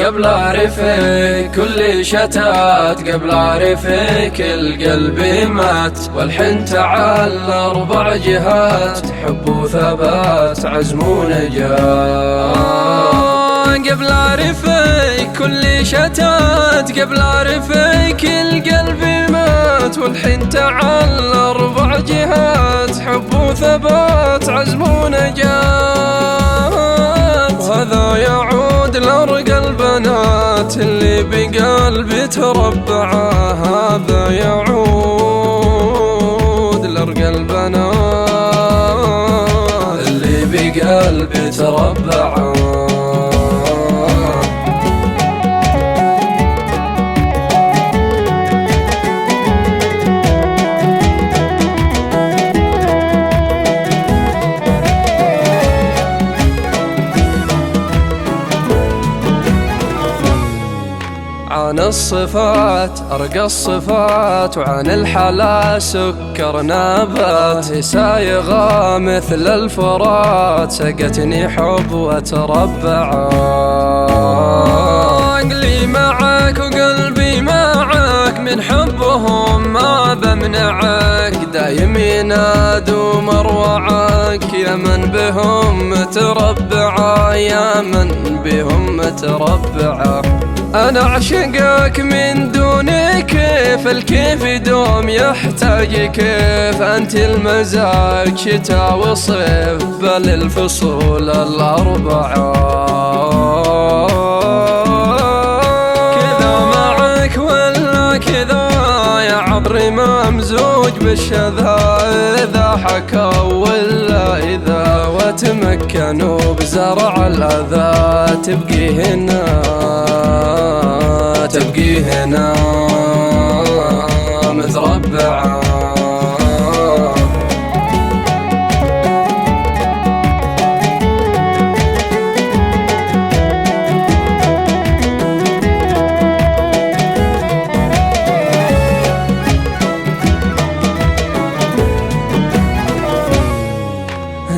قبل أعرفك كل شتات، قبل أعرفك القلب مات، والحين تعال 4 جهات، حب وثبات عزم ونجاة. قبل أعرفك كل شتات، قبل أعرفك القلب مات، والحين تعال 4 جهات، حب وثبات عزم ونجاة. وهذا يعود لأرقى البنات اللي بقلبي تربعه، هذا يعود لأرقى البنات اللي بقلبي تربعه. عن الصفات أرقى الصفات، وعن الحلا سكر نبات، سايغة مثل الفرات، سقتني حب وتربع. عقلي معك وقلبي معك، من حبهم ما بمنعك، دايم ينادوا مروعك، يا من بهم متربعة، يا من بهم متربعة. أنا أعشقك من دون كيف، الكيف يدوم يحتاج كيف، أنت المزاج شتاء وصيف، بل الفصول 4. كذا معك ولا كذا يا عبري ممزوج بالشذا، إذا حكوا ولا إذا وتمكنوا بزرع الأذى، تبقي هنا تبقي هنا متربعة.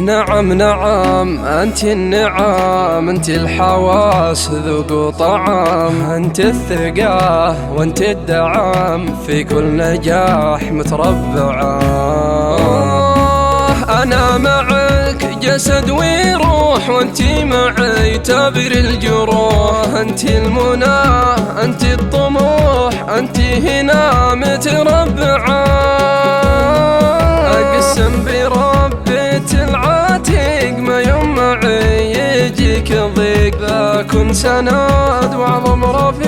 نعم نعم أنت النعم، أنت الحواس ذوق وطعم، أنت الثقة وأنت الدعم، في كل نجاح متربعة. أنا معك جسد وروح، وأنت معي تبر الجروح، أنت المنى أنت الطموح، أنت هنا متربعة. أقسم بربي العتيق ما يوم معي يجيك ضيق، ذاكن سناد وأعظم رفيق.